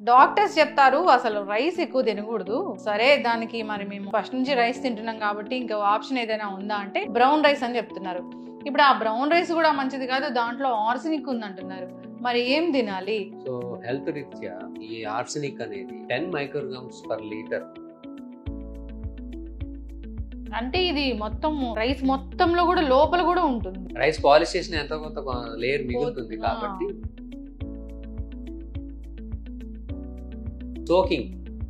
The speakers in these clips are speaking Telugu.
డాక్టర్స్ చెప్తారు అసలు రైస్ ఎక్కువ తినకూడదు. సరే దానికి మరి మేము ఫస్ట్ నుంచి రైస్ తింటున్నాం కాబట్టి ఇంకా ఆప్షన్ ఏదైనా ఉందా అంటే బ్రౌన్ రైస్ అని చెప్తున్నారు. ఇప్పుడు ఆ బ్రౌన్ రైస్ కూడా మంచిది కాదు, దాంట్లో ఆర్సెనిక్ ఉంది అంటున్నారు. మరి ఏం తినాలి? సో హెల్త్ రీత్యా ఈ ఆర్సెనిక్ అనేది 10 మైక్రోగ్రామ్స్ పర్ లీటర్. అంటే ఇది మొత్తం రైస్ మొత్తంలో కూడా లోపల కూడా ఉంటుంది. రైస్ పాలిష్ చేసిన ఎంతో కొంత లేయర్ మిగులుతుంది కాబట్టి సోకింగ్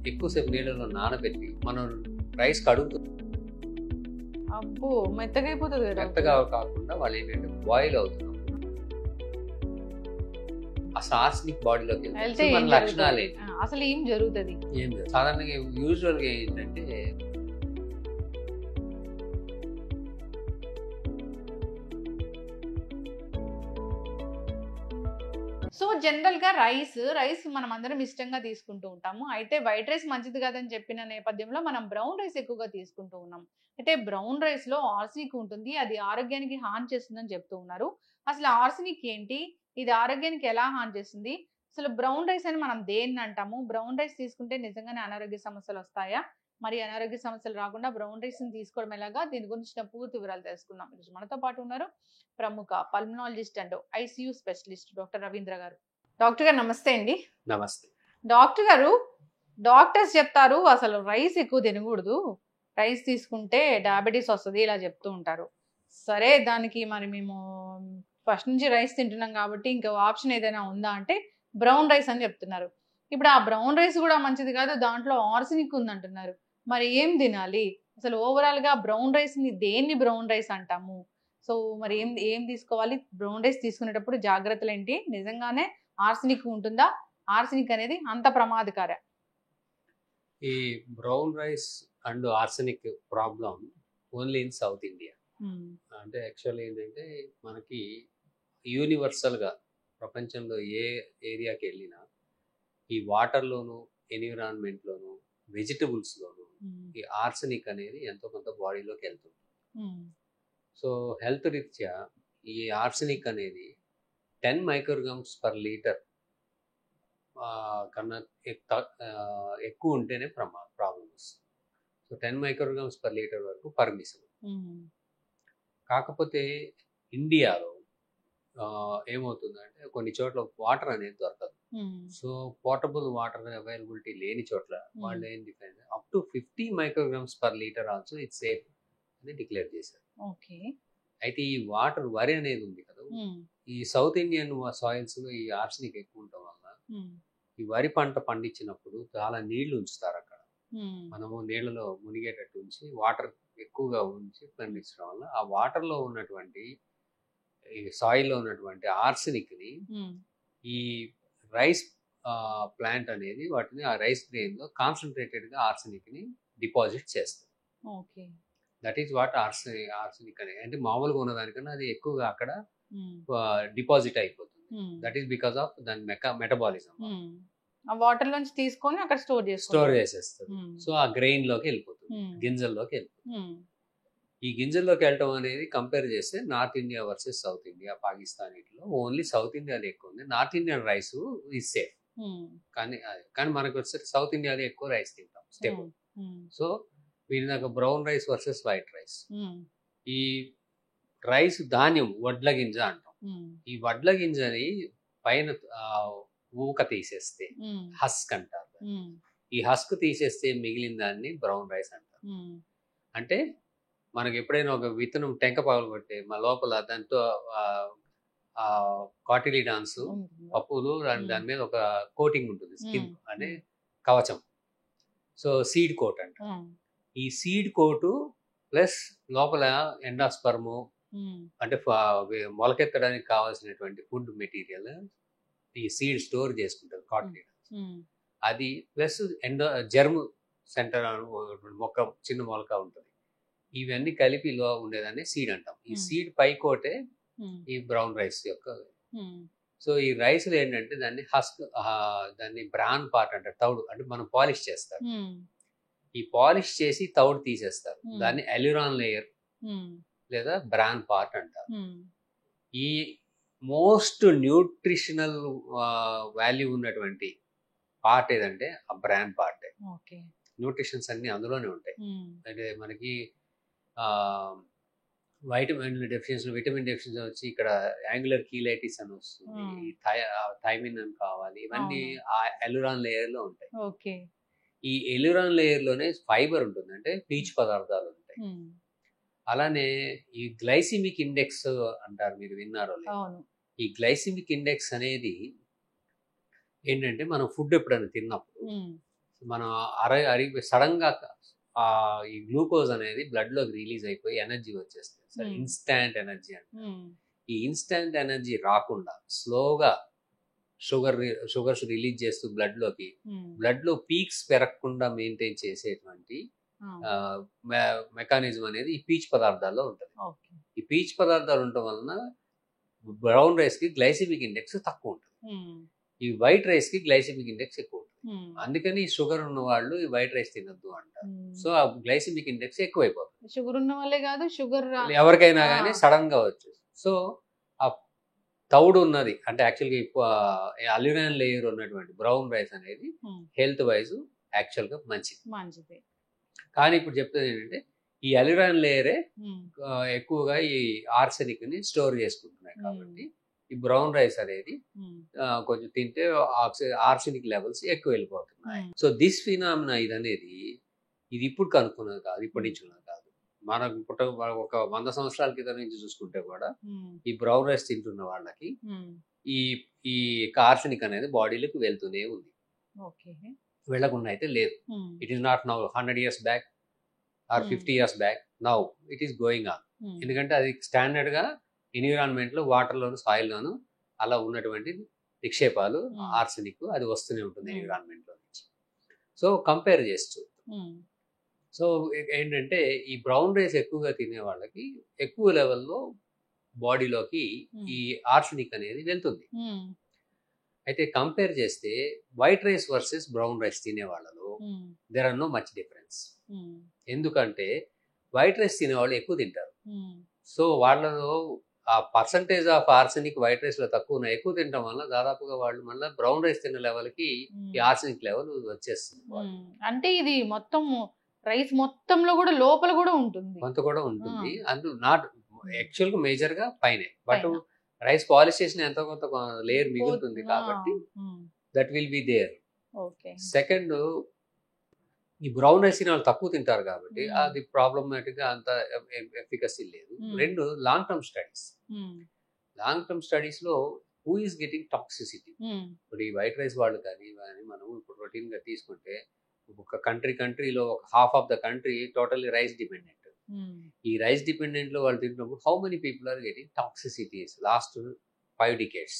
ఎక్కువసేపు నీళ్ళలో నానబెట్టి మనం రైస్ కడుగుతుంది. అబ్బో మెత్తగా అయిపోతుంది కదా. మెత్తగా కాకుండా వాళ్ళు ఏంటంటే బాయిల్ అవుతున్నాం. అసలు ఆర్సెనిక్ బాడీలోకి వెళ్తే మన ఏం లక్షణాలు జరుగుతుంది? అసలు ఏం జరుగుతుంది? ఏం లేదు. సాధారణంగా యూజువల్ గా ఏంటంటే సో జనరల్ గా రైస్ మనం అందరం ఇష్టంగా తీసుకుంటూ ఉంటాము. అయితే వైట్ రైస్ మంచిది కాదని చెప్పిన నేపథ్యంలో మనం బ్రౌన్ రైస్ ఎక్కువగా తీసుకుంటూ ఉన్నాం. అయితే బ్రౌన్ రైస్ లో ఆర్సెనిక్ ఉంటుంది, అది ఆరోగ్యానికి హాని చేస్తుందని చెప్తూ ఉన్నారు. అసలు ఆర్సెనిక్ ఏంటి, ఇది ఆరోగ్యానికి ఎలా హాని చేస్తుంది, అసలు బ్రౌన్ రైస్ అని మనం దేన్ని అంటాము, బ్రౌన్ రైస్ తీసుకుంటే నిజంగానే అనారోగ్య సమస్యలు వస్తాయా, మరి అనారోగ్య సమస్యలు రాకుండా బ్రౌన్ రైస్ ని తీసుకోవడం ఎలాగా, దీని గురించిన పూర్తి వివరాలు తెలుసుకుందాం. ఈరోజు మనతో పాటు ఉన్నారు ప్రముఖ pulmonologist and ICU specialist doctor Ravindra గారు. డాక్టర్ గారు నమస్తే అండి. నమస్తే. డాక్టర్ గారు, డాక్టర్స్ చెప్తారు అసలు రైస్ ఎక్కువ తినకూడదు, రైస్ తీసుకుంటే డయాబెటీస్ వస్తుంది ఇలా చెప్తూ ఉంటారు. సరే దానికి మరి మేము ఫస్ట్ నుంచి రైస్ తింటున్నాం కాబట్టి ఇంకా ఆప్షన్ ఏదైనా ఉందా అంటే బ్రౌన్ రైస్ అని చెప్తున్నారు. ఇప్పుడు ఆ బ్రౌన్ రైస్ కూడా మంచిది కాదు, దాంట్లో ఆర్సెనిక్ ఉంది అంటున్నారు. మరి ఏం తినాలి? అసలు ఓవరాల్ గా బ్రౌన్ రైస్ ని దేన్ని బ్రౌన్ రైస్ అంటాము? సో మరి ఏం ఏం తీసుకోవాలి? బ్రౌన్ రైస్ తీసుకునేటప్పుడు జాగ్రత్తలు ఏంటి? నిజంగానే ఆర్సెనిక్ ఉంటుందా? ఆర్సెనిక్ అనేది అంత ప్రమాదకార? ఈ brown rice and arsenic problem only in south India. అంటే యాక్చువల్లీ ఏంటంటే మనకి యూనివర్సల్గా ప్రపంచంలో ఏ ఏరియాకి వెళ్ళినా ఈ వాటర్లోను, ఎన్విరాన్మెంట్లోను, వెజిటబుల్స్లోను ఈ ఆర్సెనిక్ అనేది ఎంతో కొంత బాడీలోకి వెళ్తుంది. సో హెల్త్ రీత్యా ఈ ఆర్సెనిక్ అనేది 10 మైక్రోగ్రామ్స్ పర్ లీటర్ కన్నా ఎక్కువ ఉంటేనే ప్రాబ్లం వస్తుంది. సో 10 మైక్రోగ్రామ్స్ పర్ లీటర్ వరకు పర్మిషన్. కాకపోతే ఇండియాలో ఏమవుతుందంటే కొన్ని చోట్ల వాటర్ అనేది దొరకదు. సో పోర్టబుల్ వాటర్ అవైలబిలిటీ లేని చోట్ల వాళ్ళు ఏం define up to 50 micrograms per litre also it's safe అని డిక్లేర్ చేశారు. అయితే ఈ వాటర్ వరి అనేది ఉంది కదా, ఈ సౌత్ ఇండియన్ సాయిల్స్ లో ఈ ఆర్సెనిక్ ఎక్కువ ఉండటం వల్ల ఈ వరి పంట పండించినప్పుడు చాలా నీళ్లు ఉంచుతారు అక్కడ. మనము నీళ్లలో మునిగేటట్టు ఉంచి వాటర్ ఎక్కువగా ఉంచి పండించడం వల్ల ఆ వాటర్ లో ఉన్నటువంటి ఈ సాయిల్ లో ఉన్నటువంటి ఆర్సెనిక్ ని ఈ రైస్ ప్లాంట్ అనేది వాటిని ఆ రైస్ గ్రెయిన్ లో కాన్సన్ట్రేటెడ్ గా ఆర్సెనిక్ ని డిపాజిట్ చేస్తుంది. దట్ ఈస్ వాట్ ఆర్సెనిక్ అనేది. అంటే మామూలుగా ఉన్నదానికన్నా అది ఎక్కువగా అక్కడ డిపాజిట్ అయిపోతుంది. దట్ ఈస్ బికాస్ ఆఫ్ దాని మెటబాలిజం. వాటర్ నుంచి తీసుకొని అక్కడ స్టోర్ చేసేస్తుంది. సో ఆ గ్రెయిన్ లోకి వెళ్ళిపోతుంది, గింజల్లోకి వెళ్ళిపోతుంది. ఈ గింజల్లోకి వెళ్ళటం అనేది కంపేర్ చేస్తే north India versus south India, Pakistan ఇట్లో ఓన్లీ సౌత్ ఇండియాలో ఎక్కువ ఉంది. North Indian rice is safe, కానీ మనకు వచ్చే సౌత్ ఇండియాలో ఎక్కువ రైస్ తింటాం స్టేబుల్. సో వీళ్ళకి brown rice versus white rice. ఈ రైస్ ధాన్యం వడ్ల గింజ అంటాం. ఈ వడ్ల గింజని పైన ఊక తీసేస్తే హస్క్ అంటారు. ఈ హస్క్ తీసేస్తే మిగిలిన దాన్ని బ్రౌన్ రైస్ అంటారు. అంటే మనకి ఎప్పుడైనా ఒక విత్తనం టెంక పగలు కొట్టే మా లోపల దాంతో కాటిలిడాన్స్ పప్పులు దాని మీద ఒక కోటింగ్ ఉంటుంది, స్కిన్ అనే కవచం. సో సీడ్ కోట్ అంట. ఈ సీడ్ కోటు ప్లస్ లోపల ఎండాస్పర్ము అంటే మొలకెత్తడానికి కావాల్సినటువంటి ఫుడ్ మెటీరియల్ ఈ సీడ్ స్టోర్ చేసుకుంటారు కాటిలిడాన్స్. అది ప్లస్ జర్మ్ సెంటర్ మొక్క, చిన్న మొలక ఉంటుంది. ఇవన్నీ కలిపి లో ఉండేదాన్ని సీడ్ అంటాం. ఈ సీడ్ పై కోటే ఈ బ్రౌన్ రైస్ యొక్క. సో ఈ రైస్ ఏంటంటే దాన్ని హస్క్, దాన్ని బ్రాన్ పార్ట్ అంటారు, తౌడు. అంటే మనం పాలిష్ చేస్తారు. ఈ పాలిష్ చేసి తౌడు తీసేస్తారు, దాన్ని ఎల్యూరాన్ లేయర్ లేదా బ్రాన్ పార్ట్ అంటారు. ఈ మోస్ట్ న్యూట్రిషనల్ వాల్యూ ఉన్నటువంటి పార్ట్ ఏదంటే ఆ బ్రాన్ పార్టే. ఓకే. న్యూట్రిషన్స్ అన్ని అందులోనే ఉంటాయి. అంటే మనకి విటమిన్ డెఫిషియన్సీ వచ్చి ఇక్కడ యాంగులర్ కీలైటిస్ అని వస్తుంది, థైమిన్ అని కావాలి, ఇవన్నీ ఆ ఎల్యురాన్ లేయర్ లో ఉంటాయి. ఓకే. ఈ ఎల్యురాన్ లేయర్ లోనే ఫైబర్ ఉంటుంది, అంటే పీచు పదార్థాలు ఉంటాయి. అలానే ఈ గ్లైసిమిక్ ఇండెక్స్ అంటారు, మీరు విన్నారో లేదు. ఈ గ్లైసిమిక్ ఇండెక్స్ అనేది ఏంటంటే మనం ఫుడ్ ఎప్పుడైనా తిన్నప్పుడు మనం సడన్ గా ఈ గ్లూకోజ్ అనేది బ్లడ్ లోకి రిలీజ్ అయిపోయి ఎనర్జీ వచ్చేస్తుంది, ఇన్స్టాంట్ ఎనర్జీ అంటే. ఈ ఇన్స్టాంట్ ఎనర్జీ రాకుండా స్లోగా షుగర్స్ రిలీజ్ చేస్తూ బ్లడ్ లో పీక్స్ పెరగకుండా మెయింటైన్ చేసేటువంటి మెకానిజం అనేది ఈ పీచు పదార్థాల్లో ఉంటుంది. ఈ పీచు పదార్థాలు ఉండటం వలన బ్రౌన్ రైస్ కి గ్లైసిమిక్ ఇండెక్స్ తక్కువ ఉంటుంది, ఈ వైట్ రైస్ కి గ్లైసిమిక్ ఇండెక్స్ ఎక్కువ ఉంటుంది. అందుకని షుగర్ ఉన్న వాళ్ళు ఈ వైట్ రైస్ తినద్దు అంటారు. సో ఆ గ్లైసిమిక్ ఇండెక్స్ ఎక్కువైపోతుంది. షుగర్ ఉన్న వాళ్ళే కాదు, షుగర్ ఎవరికైనా కానీ సడన్ గా వచ్చేసి. సో ఆ తౌడు ఉన్నది అంటే యాక్చువల్గా అల్యూమినియం లేయర్ ఉన్నటువంటి బ్రౌన్ రైస్ అనేది హెల్త్ వైజ్ యాక్చువల్ గా మంచిది. కానీ ఇప్పుడు చెప్తుంది ఏంటంటే ఈ అల్యూమినియం లేయరే ఎక్కువగా ఈ ఆర్సెనిక్ ని స్టోర్ చేసుకుంటున్నాయి, కాబట్టి ఈ బ్రౌన్ రైస్ అనేది కొంచెం తింటే ఆర్సెనిక్ లెవెల్స్ ఎక్కువ వెళ్ళిపోతున్నాయి. సో దిస్ ఫినామినా ఇది ఇప్పుడు కనుక్కున్నది కాదు, ఇప్పటి నుంచి ఉన్నది కాదు. మనకు ఒక 100 సంవత్సరాల క్రితం నుంచి చూసుకుంటే కూడా ఈ బ్రౌన్ రైస్ తింటున్న వాళ్ళకి ఈ ఆర్సెనిక్ అనేది బాడీలోకి వెళ్తూనే ఉంది, వెళ్ళకుండా అయితే లేదు. It is not now 100 years back or 50 years back, now it is going on. ఎందుకంటే అది స్టాండర్డ్ గా ఎన్విరాన్మెంట్ లో వాటర్ లోను సాయిల్ లోను అలా ఉన్నటువంటి నిక్షేపాలు ఆర్సెనిక్ అది వస్తూనే ఉంటుంది ఎన్విరాన్మెంట్ లో నుంచి. సో కంపేర్ చేస్తూ సో ఏంటంటే ఈ బ్రౌన్ రైస్ ఎక్కువగా తినే వాళ్ళకి ఎక్కువ లెవెల్లో బాడీలోకి ఈ ఆర్సెనిక్ అనేది వెళ్తుంది. అయితే కంపేర్ చేస్తే white rice versus brown rice తినే వాళ్ళలో there are no much difference. ఎందుకంటే వైట్ రైస్ తినేవాళ్ళు ఎక్కువ తింటారు, సో వాళ్ళలో ఆ percentage of arsenic white rice లో తక్కువ ఎక్కువ తినడం వల్ల దాదాపుగా వాళ్ళు మళ్ళీ బ్రౌన్ రైస్ తిన్న లెవెల్ కి ఈ ఆర్సెనిక్ లెవెల్ వచ్చేస్తుంది. అంటే ఇది మొత్తం రైస్ మొత్తంలో కూడా లోపల కూడా ఉంటుంది, కొంత కూడా ఉంటుంది. అందులో నాట్ యాక్చువల్ గా మేజర్ గా పైన, బట్ రైస్ పాలిష్ చేసిన ఎంతో కొంత లేయర్ మిగులుతుంది, కాబట్టి that will be there. Second, ఈ బ్రౌన్ రైస్ వాళ్ళు తక్కువ తింటారు కాబట్టి అది ప్రాబ్లమాటిక్ గా అంత ఎఫికసీ లేదు. రెండు, లాంగ్ టర్మ్ స్టడీస్ లో హూ ఈస్ గెటింగ్ టాక్సిసిటీ. ఇప్పుడు ఈ వైట్ రైస్ వాళ్ళు కానీ మనం ఇప్పుడు రొటీన్ గా తీసుకుంటే ఒక కంట్రీలో ఒక half of the country totally rice dependent. ఈ రైస్ డిపెండెంట్ లో వాళ్ళు తింటున్నప్పుడు how many people are getting toxicities last 5 decades.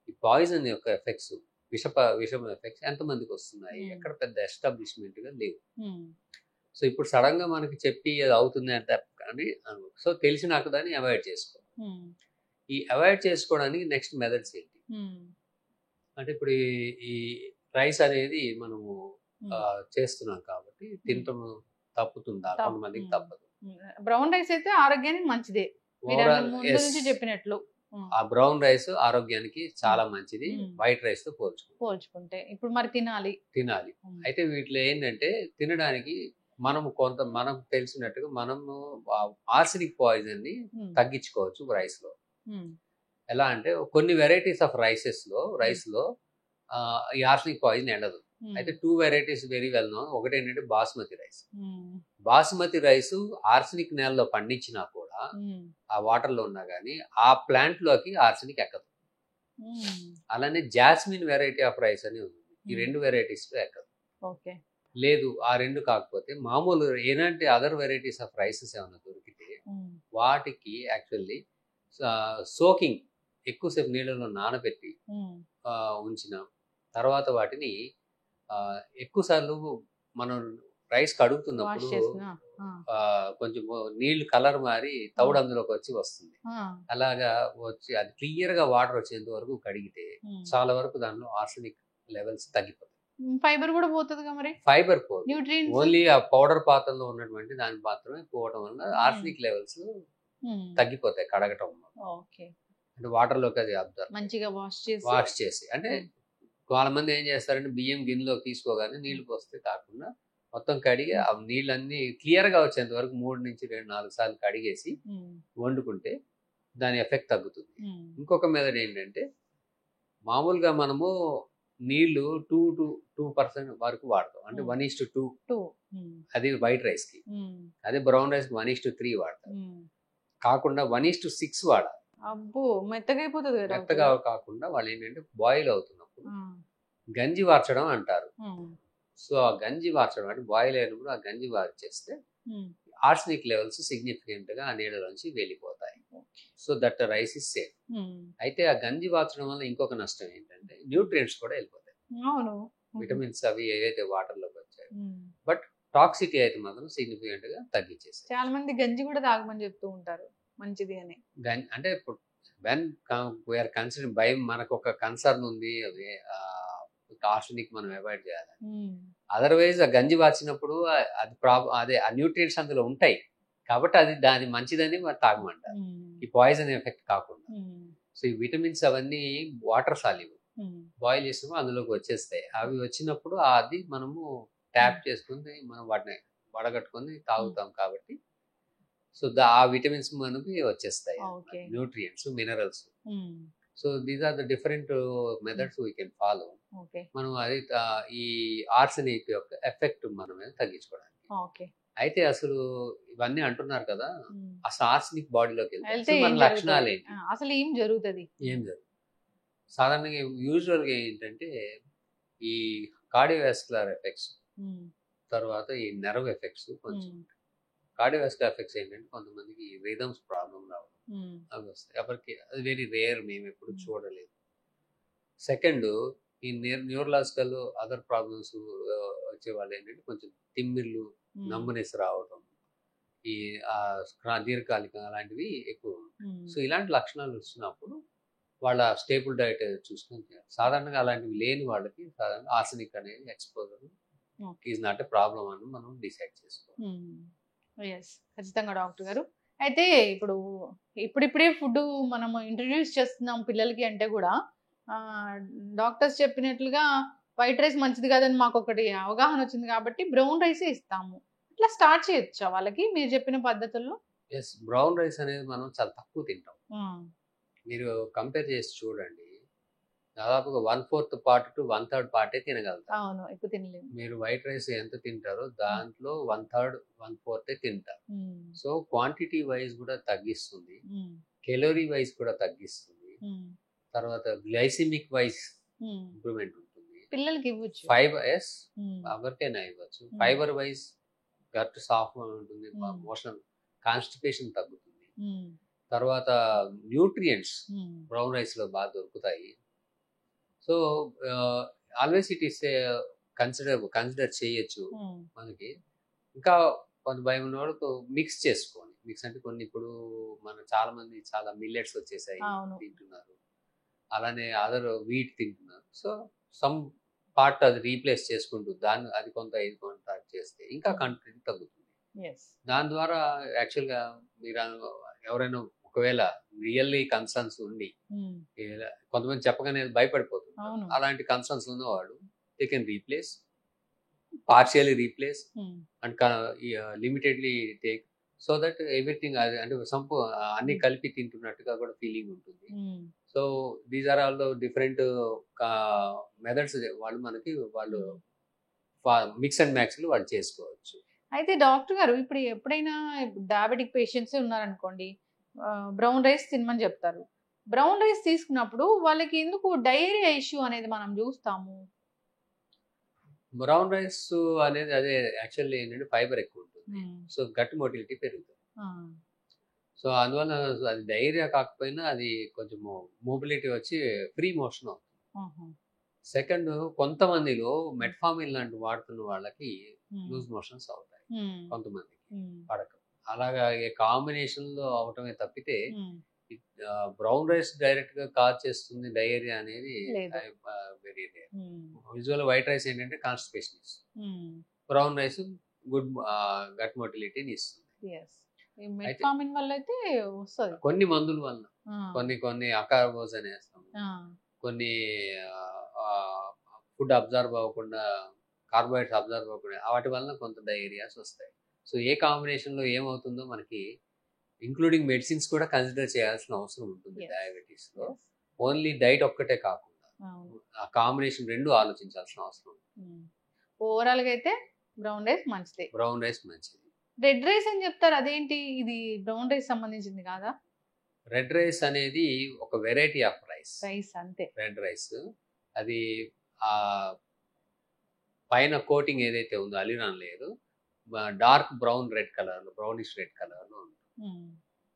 ఈ పాయిజన్ యొక్క ఎఫెక్ట్స్, విషం ఎఫెక్ట్స్ ఎంతమందికి వస్తున్నాయి, ఎక్కడ పెద్ద ఎస్టాబ్లిష్మెంట్ గా లేవు. సో ఇప్పుడు సడన్ గా మనకి చెప్పి అది అవుతుంది అంటే కానీ, సో తెలిసినాక దాన్ని అవాయిడ్ చేసుకో. ఈ అవాయిడ్ చేసుకోవడానికి నెక్స్ట్ మెథడ్స్ ఏంటి అంటే, ఇప్పుడు ఈ రైస్ అనేది మనము చేస్తున్నాం కాబట్టి తినటం తప్పుతుందా? కొంతమందికి తప్పదు. బ్రౌన్ రైస్ అయితే ఆరోగ్యానికి మంచిదే చెప్పినట్లు. ఆ బ్రౌన్ రైస్ ఆరోగ్యానికి చాలా మంచిది వైట్ రైస్ తో పోల్చుకుంటే. ఇప్పుడు మరి తినాలి. అయితే వీటిలో ఏంటంటే తినడానికి మనకు తెలిసినట్టుగా మనము ఆర్సెనిక్ పాయిజన్ ని తగ్గించుకోవచ్చు రైస్ లో. ఎలా అంటే కొన్ని వెరైటీస్ ఆఫ్ రైస్ లో ఈ ఆర్సెనిక్ పాయిజన్ వెళ్ళదు. అయితే 2 varieties వెరీ వెల్ నోన్. ఒకటి ఏంటంటే బాస్మతి రైస్ ఆర్సెనిక్ నేలలో పండించినా కూడా ఆ వాటర్ లో ఉన్నా గానీ ఆ ప్లాంట్ లోకి ఆర్సెనిక్ ఎక్కదు. అలానే జాస్మిన్ వెరైటీ ఆఫ్ రైస్ అని ఉంది, ఈ 2 varieties లో ఎక్కదు. లేదు ఆ 2 కాకపోతే మామూలు ఏనంటే అదర్ వెరైటీస్ ఆఫ్ రైసెస్ ఏమైనా దొరికితే వాటికి యాక్చువల్లీ సోకింగ్ ఎక్కువసేపు నీళ్ళలో నానబెట్టి ఉంచిన తర్వాత వాటిని ఎక్కువ సార్లు మనం రైస్ కడుగుతున్నప్పుడు కొంచెం నీళ్లు కలర్ మారి తౌడు అందులోకి వస్తుంది. అలాగా వచ్చి అది క్లియర్ గా వాటర్ వచ్చేంత వరకు కడిగితే చాలా వరకు దానిలో ఆర్సెనిక్ లెవెల్స్ తగ్గిపోతాయి. ఫైబర్ కూడా పోతుంది మరి. ఫైబర్ పోదు, ఓన్లీ ఆ పౌడర్ పాత్రలో ఉన్నటువంటి దాని మాత్రమే పోవడం వల్ల ఆర్సెనిక్ లెవెల్స్ తగ్గిపోతాయి కడగటం. అంటే వాటర్ లోకి అది అబ్జర్వ్ మంచిగా వాష్ చేసి అంటే చాలా మంది ఏం చేస్తారంటే బియ్యం గిన్నెలో తీసుకోగానే నీళ్లు పోస్తే కాకుండా మొత్తం కడిగి ఆ నీళ్ళన్నీ క్లియర్గా వచ్చేంత వరకు 3 నుంచి 4 సార్లు కడిగేసి వండుకుంటే దాని ఎఫెక్ట్ తగ్గుతుంది. ఇంకొక మెథడ్ ఏంటంటే మామూలుగా మనము నీళ్లు 2% వరకు వాడతాం, అంటే 1:2 అది వైట్ రైస్ కి. అదే బ్రౌన్ రైస్ కి 1:3 వాడతాం. కాకుండా 1:6 వాడాలి. అబ్బో, మెత్తగా అయిపోతుంది కదా. మెత్తగా కాకుండా వాళ్ళు ఏంటంటే బాయిల్ అవుతున్నప్పుడు గంజి వార్చడం అంటారు. సో ఆ గంజి వార్చడం అంటే బాయిల్ అయినప్పుడు ఆ గంజి వార్చేస్తే ఆర్సనిక్ లెవెల్స్ సిగ్నిఫికెంట్ గా ఆ నీళ్ళలోంచి వెళ్ళిపోతాయి. So that rice is safe. అయితే ఆ గంజి వార్చడం వల్ల ఇంకొక నష్టం ఏంటంటే న్యూట్రియంట్స్ కూడా వెళ్ళిపోతాయి. విటమిన్స్ అవి ఏవైతే వాటర్ లోకి వచ్చాయి, బట్ టాక్సిటీ అయితే మాత్రం సిగ్నిఫికెంట్ గా తగ్గించేసి. చాలా మంది గంజి కూడా తాగమని చెప్తూ ఉంటారు, మంచిది అని. అంటే ఇప్పుడు వెన్ వీఆర్ కన్సిడరింగ్ భయం, మనకు ఒక కన్సర్న్ ఉంది, అది ఆర్సనిక్ మనం అవాయిడ్ చేయాలి. అదర్వైజ్ ఆ గంజి వార్చినప్పుడు అది అదే ఆ న్యూట్రియంట్స్ అందులో ఉంటాయి కాబట్టి అది దాని మంచిదని తాగమంటారు, ఈ పాయిజన్ ఎఫెక్ట్ కాకుండా. సో ఈ విటమిన్స్ అవన్నీ వాటర్ సాల్యుబుల్, బాయిల్ చేసినప్పుడు అందులోకి వచ్చేస్తాయి. అవి వచ్చినప్పుడు అది మనము ట్యాప్ చేసుకుని మనం వాటిని వడగట్టుకొని తాగుతాం కాబట్టి సో ఆ విటమిన్స్ మనకి వచ్చేస్తాయి, nutrients, minerals. So these are the different methods we can follow. మనం అది ఈ ఆర్సనిక్ యొక్క ఎఫెక్ట్ మన మీద తగ్గించుకోవడానికి. అయితే అసలు ఇవన్నీ అంటున్నారు కదా, అసలు ఆర్సనిక్ బాడీలోకి వెళ్తే మన లక్షణాలు ఏంటి, అసలు ఏం జరుగుతుంది? సాధారణంగా యూజువల్గా ఏంటంటే ఈ కార్డియోవాస్కులర్ ఎఫెక్ట్స్, తర్వాత ఈ నెర్వ్ ఎఫెక్ట్స్. కొంచెం కార్డియోవాస్కులర్ ఎఫెక్ట్స్ ఏంటంటే కొంతమందికి రిథమ్స్ ప్రాబ్లం రావడం అవి వస్తాయి, ఎవరికి అది వెరీ రేర్, మేము ఎప్పుడు చూడలేదు. సెకండ్, ఈ న్యూరలాజికల్ అదర్ ప్రాబ్లమ్స్ వచ్చే వాళ్ళు ఏంటంటే కొంచెం తిమ్మిర్లు, నమ్మునెస్ రావడం, ఈ దీర్ఘకాలిక అలాంటివి ఎక్కువ. సో ఇలాంటి లక్షణాలు వచ్చినప్పుడు వాళ్ళ స్టేబుల్ డైట్ చూసుకొని చేయాలి. సాధారణంగా అలాంటివి లేని వాళ్ళకి సాధారణంగా ఆర్సనిక్ అనేది exposure is not a problem అని మనం డిసైడ్ చేసుకోవాలి. ఖచ్చితంగా డాక్టర్ గారు. అయితే ఇప్పుడిప్పుడే ఫుడ్ మనము ఇంట్రడ్యూస్ చేస్తున్నాం పిల్లలకి అంటే కూడా డాక్టర్స్ చెప్పినట్లుగా వైట్ రైస్ మంచిది కాదని మాకు ఒకటి అవగాహన వచ్చింది కాబట్టి బ్రౌన్ రైసే ఇస్తాము. ఇట్లా స్టార్ట్ చేయొచ్చా వాళ్ళకి మీరు చెప్పిన పద్ధతుల్లో? బ్రౌన్ రైస్ అనేది మనం చాలా తక్కువ తింటాం. మీరు కంపేర్ చేసి చూడండి, దాదాపుగా 1/4 పార్ట్ టు 1/3 పార్టే తినగలుగుతారు. అవును, ఎక్కువ తినలేము. మీరు వైట్ రైస్ ఎంత తింటారో దాంట్లో 1/3 1/4 తింటారు. సో క్వాంటిటీ వైజ్ కూడా తగ్గిస్తుంది, కెలోరీ వైజ్ కూడా తగ్గిస్తుంది, తర్వాత గ్లైసిమిక్ వైజ్ ఇంప్రూవ్మెంట్ ఉంటుంది. పిల్లలకి ఇవ్వచ్చు, ఎవరికైనా ఇవ్వచ్చు. ఫైబర్ వైజ్ గట్ సాఫ్ట్ ఉంటుంది, మోషన్ కాన్స్టిపేషన్ తగ్గుతుంది. తర్వాత న్యూట్రియంట్స్ బ్రౌన్ రైస్ లో బాగా దొరుకుతాయి. So always it is consider చేయొచ్చు మనకి. ఇంకా కొంత భయం ఉన్న వాళ్ళకు మిక్స్ చేసుకోండి. మిక్స్ అంటే కొన్ని ఇప్పుడు చాలా మంది చాలా మిల్లెట్స్ వచ్చేసాయి తింటున్నారు, అలానే అదర్ వీట్ తింటున్నారు. సో సమ్ పార్ట్ అది రీప్లేస్ చేసుకుంటూ దాన్ని అది కొంత ఇది కొంత చేస్తే ఇంకా కంటెంట్ తగ్గుతుంది. దాని ద్వారా యాక్చువల్గా మీరు ఎవరైనా ఒకవేళ రియల్లీ కన్సర్న్స్ ఉండి కొంతమంది చెప్పగానే భయపడిపోతున్నారు, అలాంటి కన్సర్న్స్ ఉన్నవాళ్ళు they can replace, partially replace and limitedly take, so that everything అంటే అన్ని కలిపి తింటున్నట్టుగా కూడా ఫీలింగ్ ఉంటుంది. So these are all different methods వాళ్ళు మిక్స్ అండ్ మ్యాక్స్ వాళ్ళు చేసుకోవచ్చు. అయితే డాక్టర్ గారు, ఇప్పుడు ఎప్పుడైనా డయాబెటిక్ పేషెంట్స్ ఉన్నారనుకోండి, బ్రౌన్ రైస్ తినమని చెప్తారు. బ్రౌన్ రైస్ తీసుకున్నప్పుడు వాళ్ళకి ఎందుకు డయేరియా ఇష్యూ అనేది మనం చూస్తాము? బ్రౌన్ రైస్ అనేది అదే యాక్చువల్లీ ఏంటంటే ఫైబర్ ఎక్కువ ఉంటుంది, సో గట్ మోటిలిటీ పెరుగుతుంది. సో అందువల్ల అది డయేరియా కాకపోయినా అది కొంచెం మొబిలిటీ వచ్చి ఫ్రీ మోషన్ అవుతుంది. సెకండ్, కొంతమందిలో మెట్ఫార్మిన్ లాంటి వాడుతున్న వాళ్ళకి లూజ్ మోషన్స్ అవుతాయి, కొంతమందికి పడక. అలాగా కాంబినేషన్ లో అవటమే తప్పితే బ్రౌన్ రైస్ డైరెక్ట్ గా కాజ్ చేస్తుంది డయేరియా అనేది very rare. Usual white rice ఏంటంటే కాన్స్టిపేషన్ ఇస్తుంది, బ్రౌన్ రైస్ గుడ్ గట్ మోటిలిటీని ఇస్తుంది. కొన్ని మందుల వల్ల కొన్ని అకార్బోస్ అనేస్తాం, కొన్ని ఫుడ్ అబ్జర్వ్ అవ్వకుండా, కార్బోహైడ్రేట్స్ అబ్జర్వ్ అవ్వకుండా వాటి వలన కొంత డయేరియాస్ వస్తాయి. సో ఏ కాంబినేషన్లో ఏమవుతుందో మనకి ఇంక్లూడింగ్ మెడిసిన్స్ కూడా కన్సిడర్ చేయాల్సిన అవసరం ఉంటుంది డయాబెటీస్లో. ఓన్లీ డైట్ ఒక్కటే కాకుండా ఆ కాంబినేషన్ రెండు ఆలోచించాల్సిన అవసరం ఉంటుంది. ఓవరాల్గా అయితే బ్రౌన్ రైస్ మంచిది. బ్రౌన్ రైస్ మంచిది. రెడ్ రైస్ అని చెప్తారు, అదేంటి? ఇది బ్రౌన్ రైస్ సంబంధించింది కాదా? రెడ్ రైస్ అనేది ఒక వెరైటీ ఆఫ్ రైస్ అంతే. రెడ్ రైస్ అది ఆ పైన కోటింగ్ ఏదైతే ఉందో aleurone layer dark brown red colour లో, బ్రౌనిష్ రెడ్ కలర్ లో ఉంటుంది.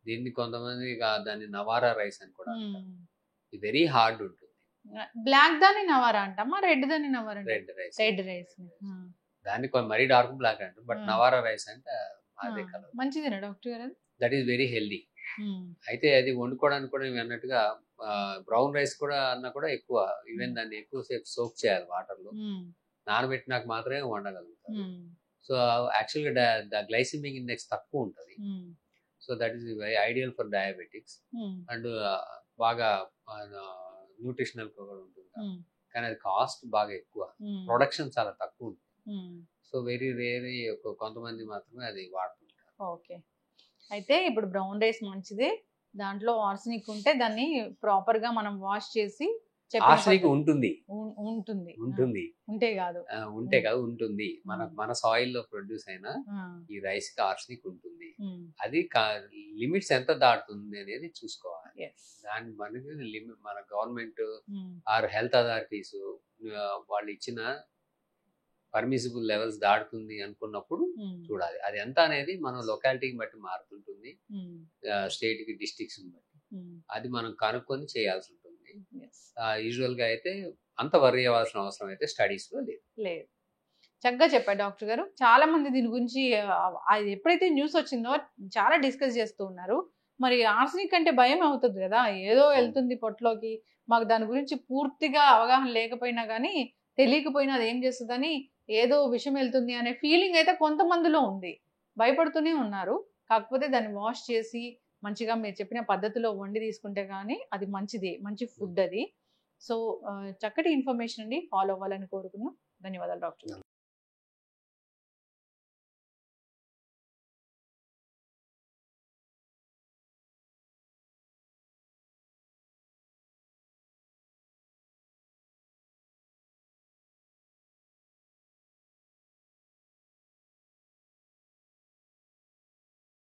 దీన్ని కొంతమంది దాన్ని నవారా రైస్ అని కూడా అంటారు. ఇది వెరీ హార్డ్ ఉంటుంది. బ్లాక్ దాన్ని నవారా అంటామా, రెడ్ దాన్ని నవారా? రెడ్ రైస్ దాన్ని మరీ డార్క్ బ్లాక్ అంటారు, బట్ నవారా రైస్ అంటే అదే కలర్. మంచిదేనా డాక్టర్ గారు? That is very healthy. అయితే అది వండుకోవడానికి కూడా మేము అన్నట్టుగా బ్రౌన్ రైస్ కూడా అన్నా కూడా ఎక్కువ, ఈవెన్ దాన్ని ఎక్కువసేపు సోక్ చేయాలి వాటర్ లో, నానబెట్టినాక మాత్రమే వండగలుగుతారు. సో యాక్చువల్గా గ్లైసిమిక్ ఇండెక్స్ తక్కువ ఉంటుంది. So that is very ideal for diabetics. And బాగా న్యూట్రిషనల్ కూడా ఉంటుంది, కానీ అది కాస్ట్ బాగా ఎక్కువ, ప్రొడక్షన్ చాలా తక్కువ ఉంటుంది. సో వెరీ రేర్ కొంతమంది మాత్రమే అది వాడుతుంటారు. ఓకే, అయితే ఇప్పుడు బ్రౌన్ రైస్ మంచిది, దాంట్లో ఆర్సనిక్ ఉంటే దాన్ని ప్రాపర్ గా మనం వాష్ చేసి, ఆర్సనిక్ ఉంటుంది ఉంటే కాదు ఉంటుంది, మన సాయిల్ లో ప్రొడ్యూస్ అయిన ఈ రైస్ కి ఆర్సనిక్ ఉంటుంది. అది లిమిట్స్ ఎంత దాటుతుంది అనేది చూసుకోవాలి. దాని మనకి మన గవర్నమెంట్ ఆర్ హెల్త్ అథారిటీస్ వాళ్ళు ఇచ్చిన పర్మిసిబుల్ లెవెల్స్ దాటుతుంది అనుకున్నప్పుడు చూడాలి. అది ఎంత అనేది మనం లొకాలిటీకి బట్టి మారుతుంటుంది, స్టేట్ కి డిస్ట్రిక్ట్స్ బట్టి. అది మనం కనుక్కొని చేయాల్సి ఉంటుంది. యూజువల్ గా అయితే అంత వరీ అవ్వాల్సిన అవసరం అయితే స్టడీస్ లో లేదు. చక్కగా చెప్పారు డాక్టర్ గారు. చాలా మంది దీని గురించి అది ఎప్పుడైతే న్యూస్ వచ్చిందో చాలా డిస్కస్ చేస్తూ ఉన్నారు. మరి ఆర్సనిక్ అంటే భయం అవుతుంది కదా, ఏదో వెళ్తుంది పొట్టలోకి, మాకు దాని గురించి పూర్తిగా అవగాహన లేకపోయినా కానీ, తెలియకపోయినా అది ఏం చేస్తుందని, ఏదో విషయం వెళ్తుంది అనే ఫీలింగ్ అయితే కొంతమందిలో ఉంది, భయపడుతూనే ఉన్నారు. కాకపోతే దాన్ని వాష్ చేసి మంచిగా మీరు చెప్పిన పద్ధతిలో వండి తీసుకుంటే కానీ అది మంచిది, మంచి ఫుడ్ అది. సో చక్కటి ఇన్ఫర్మేషన్ అండి, ఫాలో అవ్వాలని కోరుకున్నాం. ధన్యవాదాలు డాక్టర్.